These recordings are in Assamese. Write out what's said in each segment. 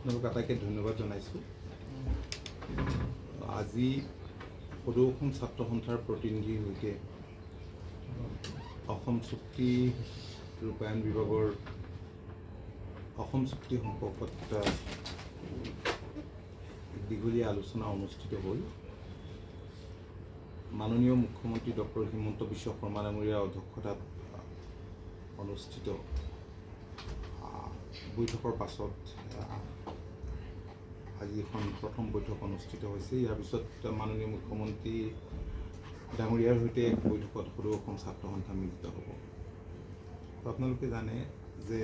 আপোনালোক আটাইকে ধন্যবাদ জনাইছোঁ। আজি সদৌ অসম ছাত্ৰ সন্থাৰ প্ৰতিনিধিৰ সৈতে অসম চুক্তি ৰূপায়ণ বিভাগৰ অসম চুক্তি সম্পৰ্কত দীঘলীয়া আলোচনা অনুষ্ঠিত হ'ল। মাননীয় মুখ্যমন্ত্ৰী ডক্টৰ হিমন্ত বিশ্ব শৰ্মা ডাঙৰীয়াৰ অধ্যক্ষতাত অনুষ্ঠিত বৈঠকৰ পাছত আজি এখন প্ৰথম বৈঠক অনুষ্ঠিত হৈছে। ইয়াৰ পিছত মাননীয় মুখ্যমন্ত্ৰী ডাঙৰীয়াৰ সৈতে বৈঠকত সদৌ অসম ছাত্ৰ সন্থা মিলিত হ'ব। আপোনালোকে জানে যে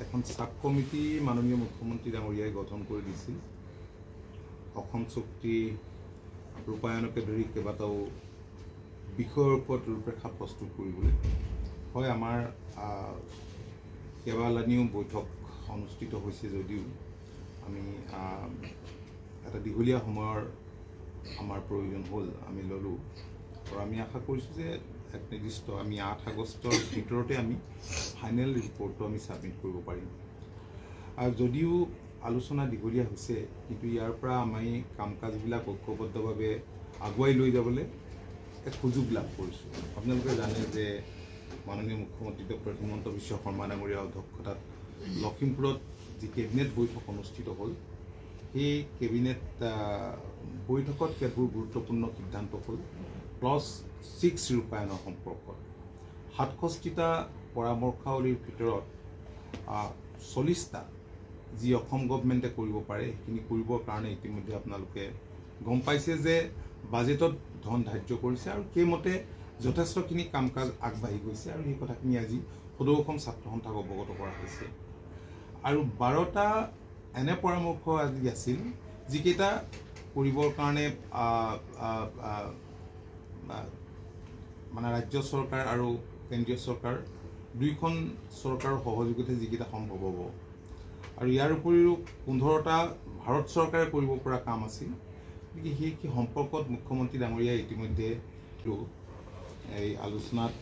এখন চাব কমিটি মাননীয় মুখ্যমন্ত্ৰী ডাঙৰীয়াই গঠন কৰি দিছিল অসম চুক্তি ৰূপায়ণকে ধৰি কেইবাটাও বিষয়ৰ ওপৰত ৰূপৰেখা প্ৰস্তুত কৰিবলৈ। হয়, আমাৰ কেইবালানিও বৈঠক অনুষ্ঠিত হৈছে যদিও আমি এটা দীঘলীয়া সময়ৰ আমাৰ প্ৰয়োজন হ'ল, আমি ল'লোঁ আৰু আমি আশা কৰিছোঁ যে এক নিৰ্দিষ্ট আমি 8 আগষ্টৰ ভিতৰতে আমি ফাইনেল ৰিপৰ্টটো আমি ছাবমিট কৰিব পাৰিম। আৰু যদিও আলোচনা দীঘলীয়া হৈছে, কিন্তু ইয়াৰ পৰা আমি কাম কাজবিলাক ঐক্যবদ্ধভাৱে আগুৱাই লৈ যাবলৈ এক সুযোগ লাভ কৰিছোঁ। আপোনালোকে জানে যে মাননীয় মুখ্যমন্ত্ৰী ডক্টৰ হিমন্ত বিশ্ব শৰ্মা ডাঙৰীয়াৰ অধ্যক্ষতাত লখিমপুৰত যি কেবিনেট বৈঠক অনুষ্ঠিত হ'ল, সেই কেবিনেট বৈঠকত কেতবোৰ গুৰুত্বপূৰ্ণ সিদ্ধান্ত হ'ল ক্লজ 6 ৰূপায়ণৰ সম্পৰ্কত। 67টা পৰামৰ্শাৱলীৰ ভিতৰত 40টা যি অসম গভৰ্ণমেণ্টে কৰিব পাৰে, সেইখিনি কৰিবৰ কাৰণে ইতিমধ্যে আপোনালোকে গম পাইছে যে বাজেটত ধন ধাৰ্য কৰিছে আৰু সেইমতে যথেষ্টখিনি কাম কাজ আগবাঢ়ি গৈছে আৰু সেই কথাখিনি আজি সদৌ অসম ছাত্ৰ সন্থাক অৱগত কৰা হৈছে। আৰু 12টা এনে পৰামৰ্শ আজি আছিল যিকেইটা কৰিবৰ কাৰণে মানে ৰাজ্য চৰকাৰ আৰু কেন্দ্ৰীয় চৰকাৰ দুইখন চৰকাৰৰ সহযোগিতাত যিকেইটা সম্ভৱ হ'ব। আৰু ইয়াৰ উপৰিও 15টা ভাৰত চৰকাৰে কৰিব পৰা কাম আছিল। গতিকে সেই সম্পৰ্কত মুখ্যমন্ত্ৰী ডাঙৰীয়াই ইতিমধ্যে এই আলোচনাত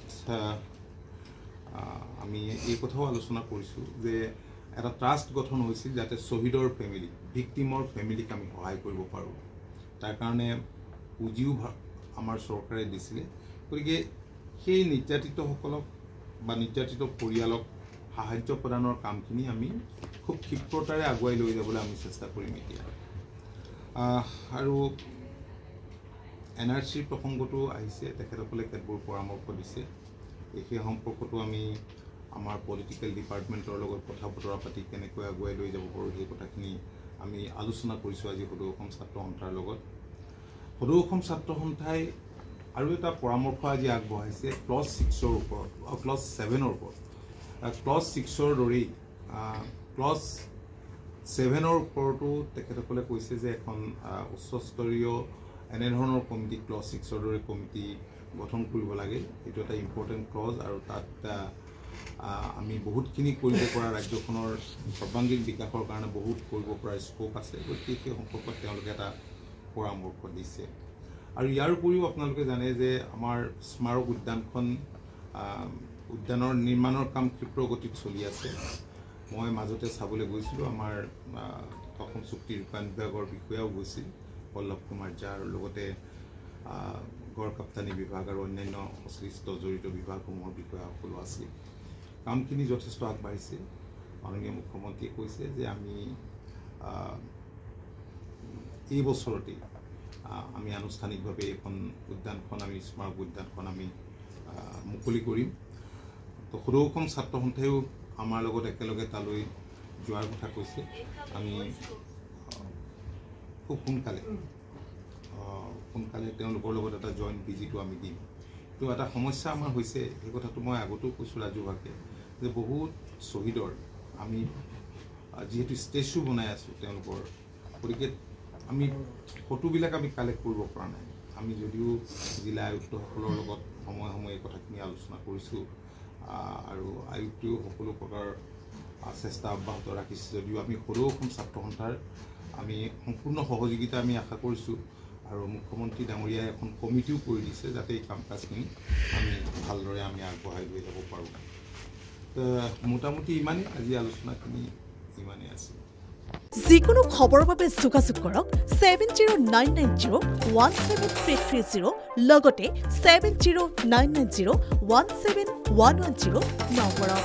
আমি এই কথাও আলোচনা কৰিছোঁ যে এটা ট্ৰাষ্ট গঠন হৈছিল যাতে শ্বহীদৰ ফেমিলি, ভিক্টিমৰ ফেমিলিক আমি সহায় কৰিব পাৰোঁ। তাৰ কাৰণে পুঁজিও আমাৰ চৰকাৰে দিছিলে। গতিকে সেই নিৰ্যাতিতসকলক বা নিৰ্যাতিত পৰিয়ালক সাহায্য প্ৰদানৰ কামখিনি আমি খুব ক্ষিপ্ৰতাৰে আগুৱাই লৈ যাবলৈ আমি চেষ্টা কৰিম এতিয়া। আৰু NRCৰ প্ৰসংগটো আহিছে, তেখেতসকলে কেতবোৰ পৰামৰ্শ দিছে। সেই সম্পৰ্কতো আমি আমাৰ পলিটিকেল ডিপাৰ্টমেণ্টৰ লগত কথা বতৰা পাতি কেনেকৈ আগুৱাই লৈ যাব পাৰোঁ সেই কথাখিনি আমি আলোচনা কৰিছোঁ আজি সদৌ অসম ছাত্ৰ সন্থাৰ লগত। সদৌ অসম ছাত্ৰ সন্থাই আৰু এটা পৰামৰ্শ আজি আগবঢ়াইছে ক্লজ 6ৰ ওপৰত, ক্লজ 7ৰ ওপৰত। ক্লজ 6ৰ দৰেই ক্লজ 7ৰ ওপৰতো তেখেতসকলে কৈছে যে এখন উচ্চস্তৰীয় এনেধৰণৰ কমিটি, ক্লজ 6ৰ দৰে কমিটি গঠন কৰিব লাগে। এইটো এটা ইম্পৰ্টেণ্ট ক্লজ আৰু তাত আমি বহুতখিনি কৰিব পৰা, ৰাজ্যখনৰ সৰ্বাংগীন বিকাশৰ কাৰণে বহুত কৰিব পৰা স্কোপ আছে। গতিকে সেই সম্পৰ্কত তেওঁলোকে এটা পৰামৰ্শ দিছে। আৰু ইয়াৰ উপৰিও আপোনালোকে জানে যে আমাৰ স্মাৰক উদ্যানৰ নিৰ্মাণৰ কাম ক্ষিপ্ৰ গতিত চলি আছে। মই মাজতে চাবলৈ গৈছিলোঁ, আমাৰ অসম চুক্তি ৰূপায়ণ বিভাগৰ বিষয়াও গৈছিল, পল্লৱ কুমাৰ ঝা, আৰু লগতে গড় কাপ্তানি বিভাগ আৰু অন্যান্য সংশ্লিষ্ট জড়িত বিভাগসমূহৰ বিষয়াসকলো আছিল। কামখিনি যথেষ্ট আগবাঢ়িছে। মাননীয় মুখ্যমন্ত্ৰীয়ে কৈছে যে আমি এই বছৰতেই আমি আনুষ্ঠানিকভাৱে এইখন উদ্যানখন, আমি স্মাৰক উদ্যানখন আমি মুকলি কৰিম। তো সদৌ অসম ছাত্ৰ সন্থাইও আমাৰ লগত একেলগে তালৈ যোৱাৰ কথা কৈছে। আমি খুব সোনকালে তেওঁলোকৰ লগত এটা জইণ্ট ভিজিটো আমি দিম। তো এটা সমস্যা আমাৰ হৈছে, সেই কথাটো মই আগতেও কৈছোঁ ৰাজহুৱাকৈ, যে বহুত শ্বহীদৰ আমি যিহেতু ষ্টেচু বনাই আছোঁ তেওঁলোকৰ, গতিকে আমি ফটোবিলাক আমি কালেক্ট কৰিব পৰা নাই। আমি যদিও জিলা আয়ুক্তসকলৰ লগত সময়ে সময়ে এই কথাখিনি আলোচনা কৰিছোঁ আৰু আয়ুক্তেও সকলো প্ৰকাৰ চেষ্টা অব্যাহত ৰাখিছে, যদিও আমি সদৌ অসম ছাত্ৰ সন্থাৰ আমি সম্পূৰ্ণ সহযোগিতা আমি আশা কৰিছোঁ। আৰু মুখ্যমন্ত্ৰী ডাঙৰীয়াই এখন কমিটিও কৰি দিছে যাতে এই কাম কাজখিনি আমি ভালদৰে আমি আগবঢ়াই লৈ যাব পাৰোঁ। মোটামুটি ইমানেই, আজি আলোচনাখিনি ইমানেই আছিল। যিকোনো খবৰৰ বাবে যোগাযোগ কৰক 7099017330 লগতে 7099017110 নম্বৰত।